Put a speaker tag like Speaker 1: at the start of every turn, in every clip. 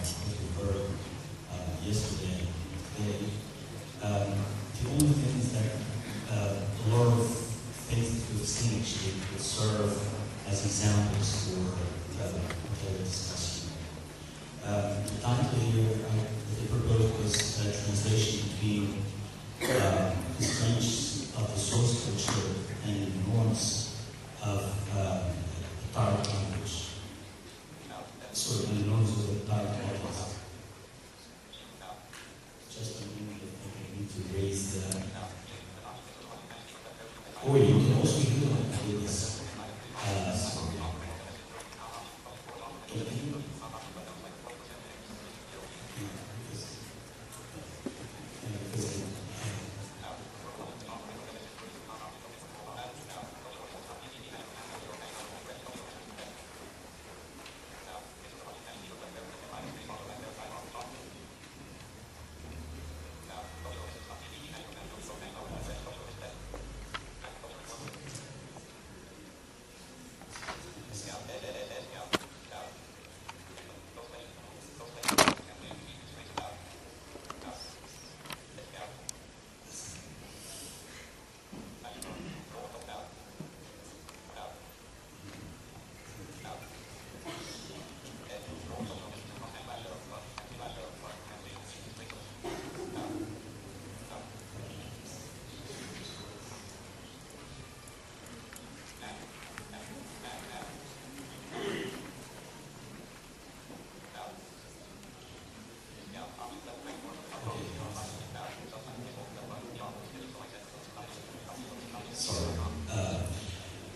Speaker 1: what we heard yesterday and today. The only thing is that a lot of things that we've seen actually will serve as examples for the discussion. The title here that they proposed was a translation between constraints of the source culture and norms of the target language. Sort of the norms of the target audience. Just a minute, I think I need to raise the... Or you can also do this.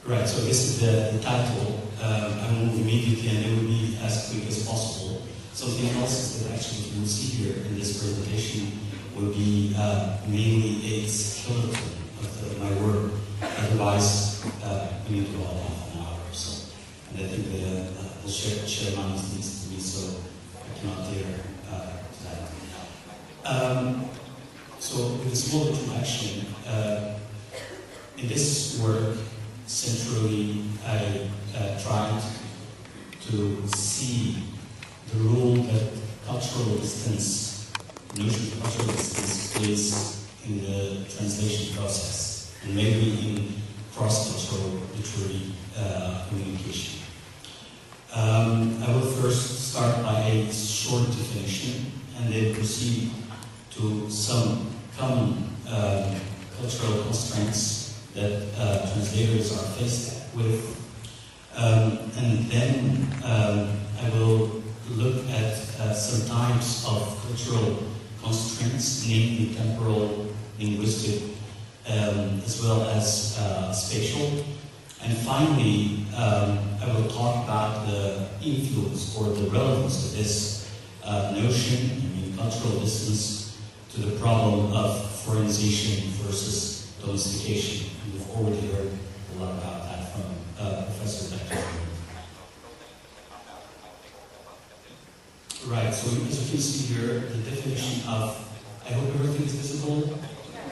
Speaker 1: Right, so this is the title. I will move immediately and it will be as quick as possible. Something else that actually you will see here in this presentation will be mainly a skeleton of my work. Otherwise, we need to go on half an hour or so. And I think the chairman needs to be, so I cannot dare to that. So with a small introduction, in this work, centrally, I tried to see the role that cultural distance, the notion of cultural distance plays in the translation process, and maybe in cross-cultural literary communication. I will first start by a short definition, and then proceed to some common cultural constraints that translators are faced with. And then I will look at some types of cultural constraints, namely temporal, linguistic, as well as spatial. And finally, I will talk about the influence or the relevance of this notion, I mean cultural distance, to the problem of foreignization versus domestication. We've already heard a lot about that from Professor Becker. Right, so as you can see here, the definition of, I hope everything is visible?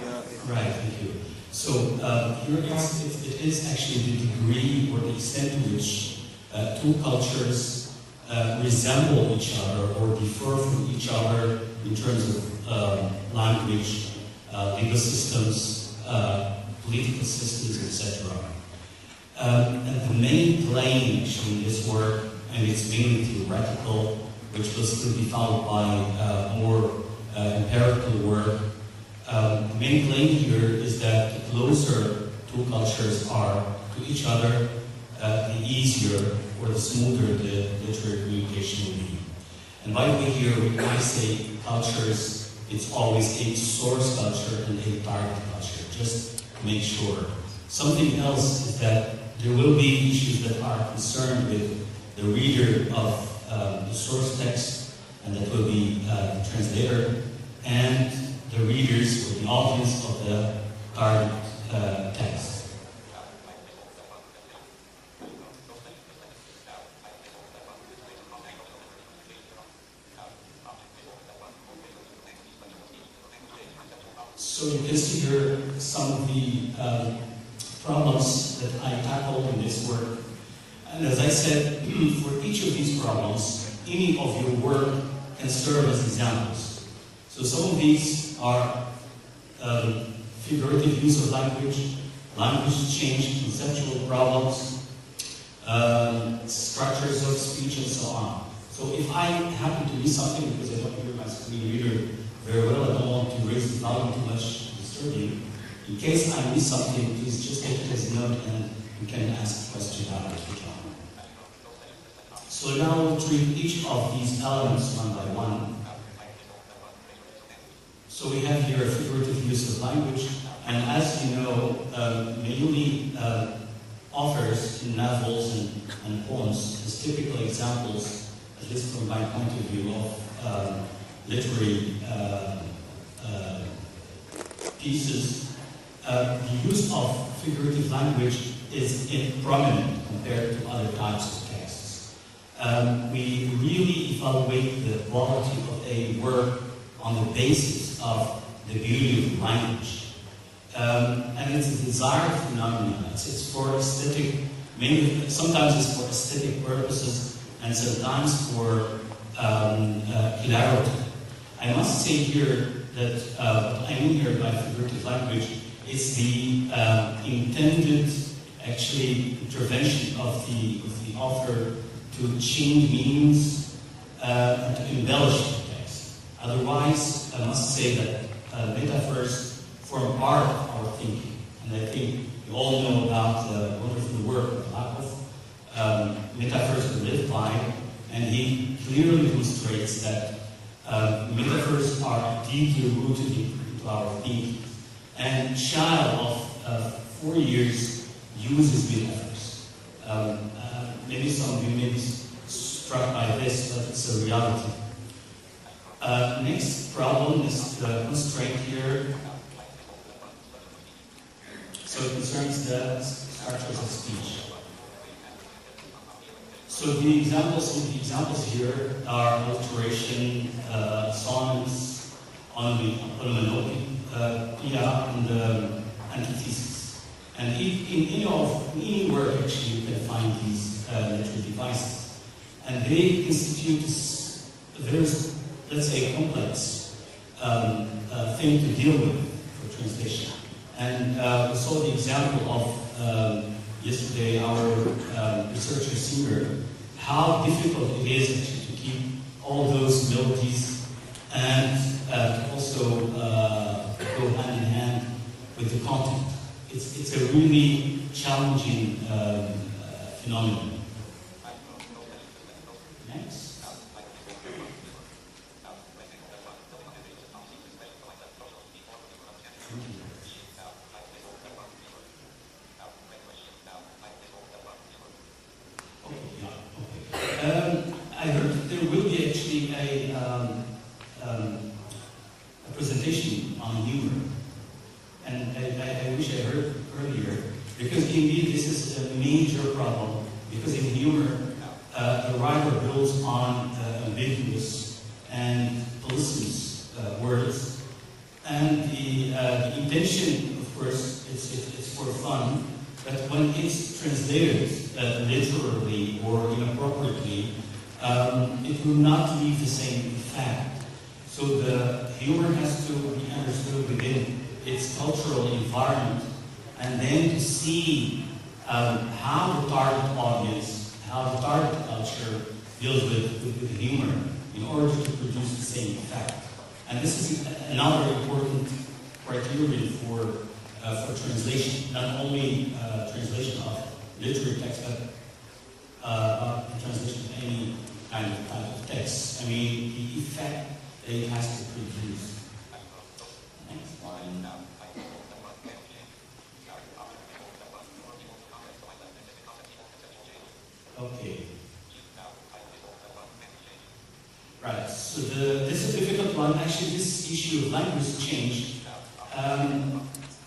Speaker 1: Yeah. Right, thank you. So here it is actually the degree or the extent to which two cultures resemble each other or differ from each other in terms of language, legal systems, political systems, etc. And the main claim actually in this work, and it's mainly theoretical, which will still be followed by more empirical work. The main claim here is that the closer two cultures are to each other, the easier or the smoother the literary communication will be. And by the way, here when I say cultures, it's always a source culture and a target culture, just to make sure. Something else is that there will be issues that are concerned with the reader of the source text, and that will be the translator, and the readers or the audience of the target text. So you can see here some of the problems that I tackled in this work. And as I said, for each of these problems, any of your work can serve as examples. So some of these are figurative use of language, language change, conceptual problems, structures of speech, and so on. So if I happen to miss something, because I don't hear my screen reader very well, I don't want to raise the volume too much to disturb you. In case I miss something, please just take it as a note and you can ask a question out of the time. So now we'll treat each of these elements one by one. So we have here a figurative use of language, and as you know, mainly authors in novels and poems as typical examples, at least from my point of view, of literary pieces. The use of figurative language is prominent compared to other types of texts. We really evaluate the quality of a work on the basis of the beauty of language. And it's a desired phenomenon. It's for aesthetic, maybe sometimes it's for aesthetic purposes, and sometimes for clarity. I must say here that what I mean here by figurative language is the intended, actually, intervention of the author to change meanings and to embellish the text. Otherwise, I must say that metaphors form part of our thinking. And I think you all know about the wonderful work of Lakoff, Metaphors to Live By, and he clearly demonstrates that metaphors are deeply rooted into our thinking. And a child of 4 years uses metaphors. Maybe some of you may be struck by this, but it's a reality. Next problem is the constraint here. So it concerns the structures of speech. So the examples here are alliteration, sonnets, onomatopoeia, and antithesis. And in any work, actually, you can find these literary devices. And they constitute a very, let's say, complex thing to deal with for translation. And we saw the example of yesterday, our researcher Singer, how difficult it is actually to keep all those melodies and to also go hand in hand with the content. It's a really challenging phenomenon. Next. I heard that there will be actually a presentation on humor, and I wish I heard earlier, because indeed this is a major problem, because in humor, the writer builds on ambiguous and polysemous words, and the intention, of course, it's for fun, but when it's translated literally or inappropriately, it will not leave the same effect. So the humor has to be understood within its cultural environment, and then to see how the target audience, how the target culture deals with humor in order to produce the same effect. And this is another important criterion for translation, not only translation of literary text, but translation of any kind of type of text. I mean, the effect that it has to produce. Next line. Okay. Right. So this is a difficult one. Actually, this issue of language change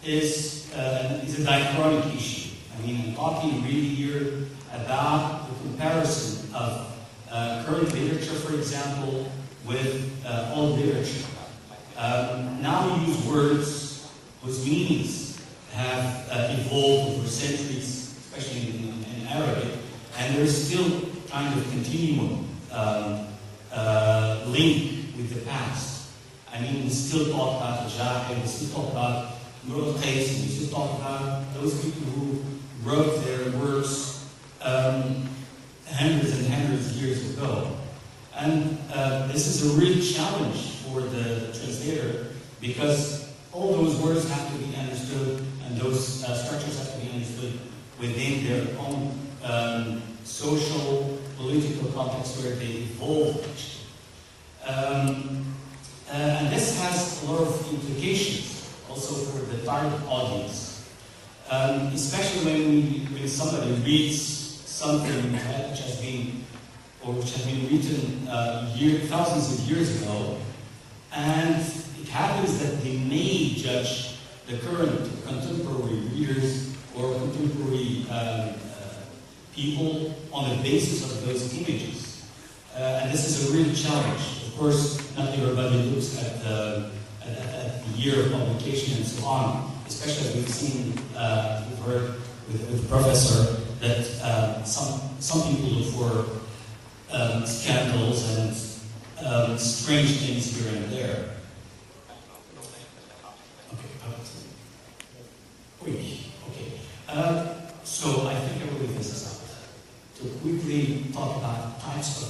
Speaker 1: is a diachronic issue. I mean, I'm talking really here about the comparison of current literature, for example, with old literature. Now we use words whose meanings have evolved over centuries, especially in Arabic, and there's still kind of continuum link I mean, we still talk about Jacques, we still talk about Merle Case, we still talk about those people who wrote their works hundreds and hundreds of years ago. And this is a real challenge for the translator, because all those words have to be understood, and those structures have to be understood within their own social, political context where they evolved. And this has a lot of implications also for the target audience, especially when somebody reads something which has been written thousands of years ago, and it happens that they may judge the current contemporary readers or contemporary people on the basis of those images. And this is a real challenge. Of course, not everybody looks at the year of publication and so on, especially as we've seen, we've heard with the professor, that some people look for scandals and strange things here and there. Okay. So I think I will leave this out to quickly talk about types of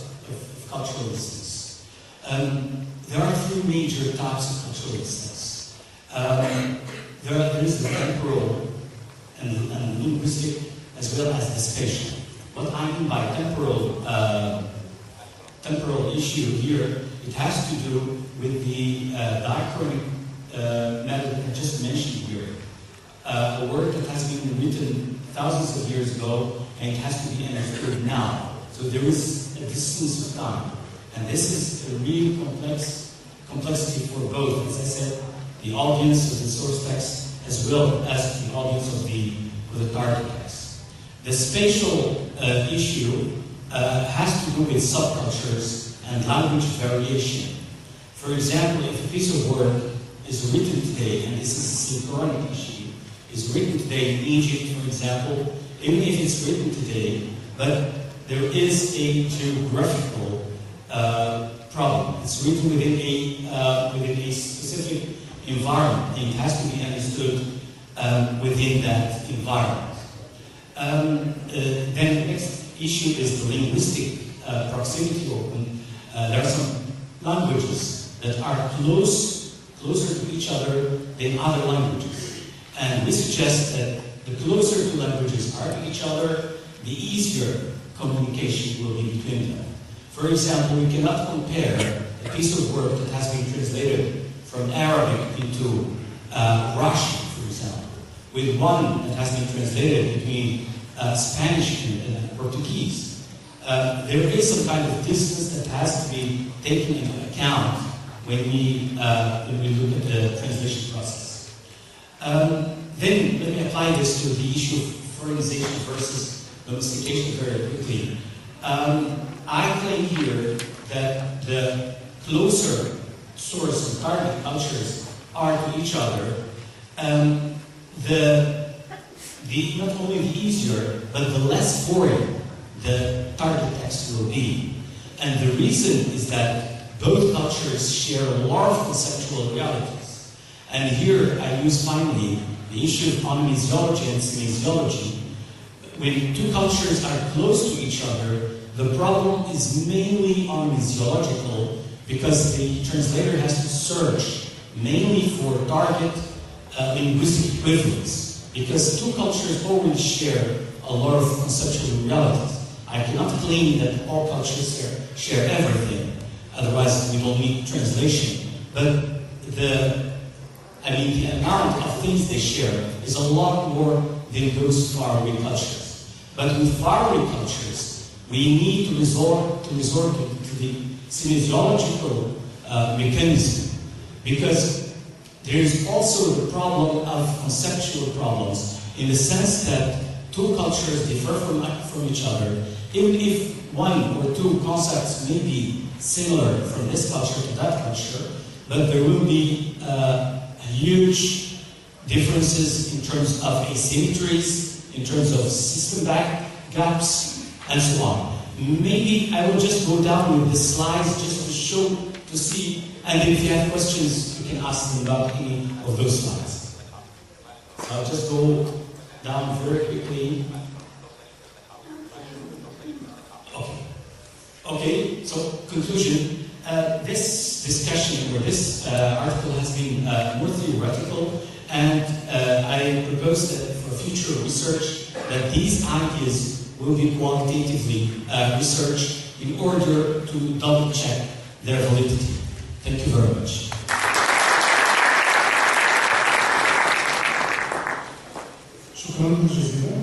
Speaker 1: cultural listeners. There are three major types of cultural listeners. There is the temporal and linguistic, as well as the spatial. What I mean by temporal issue here, it has to do with the diachronic method I just mentioned here. A word that has been written thousands of years ago, and it has to be understood now. So there is a distance of time. And this is a real complexity for both, as I said, the audience of the source text, as well as the audience of the target text. The spatial issue has to do with subcultures and language variation. For example, if a piece of work is written today, and this is a synchronic issue, is written today in Egypt, for example, even if it's written today, but there is a geographical problem. It's written within a specific environment, and it has to be understood within that environment. Then the next issue is the linguistic proximity. There are some languages that are closer to each other than other languages. And we suggest that the closer two languages are to each other, the easier communication will be between them. For example, we cannot compare a piece of work that has been translated from Arabic into Russian, for example, with one that has been translated between Spanish and Portuguese. There is some kind of distance that has to be taken into account when we look at the translation process. Then let me apply this to the issue of foreignization versus domestication very quickly. I claim here that the closer source and target cultures are to each other, not only the easier, but the less foreign the target text will be. And the reason is that both cultures share a lot of conceptual realities. And here I use finally the issue of onomasiology and semasiology. When two cultures are close to each other, the problem is mainly onomasiological, because the translator has to search mainly for target linguistic equivalents, because two cultures already share a lot of conceptual realities. I cannot claim that all cultures share everything, otherwise we don't need translation. But the amount of things they share is a lot more than those faraway cultures. But with faraway cultures, we need to resort to the semasiological mechanism, because there is also the problem of conceptual problems, in the sense that two cultures differ from each other, even if one or two concepts may be similar from this culture to that culture, but there will be huge differences in terms of asymmetries, in terms of system gaps, and so on. Maybe I will just go down with the slides just to see And then if you have questions, you can ask them about any of those slides. So I'll just go down very quickly. Okay, so conclusion. This discussion or this article has been more theoretical, and I propose that for future research that these ideas will be qualitatively researched in order to double check their validity. Thank you very much.
Speaker 2: شكرا جزيلا.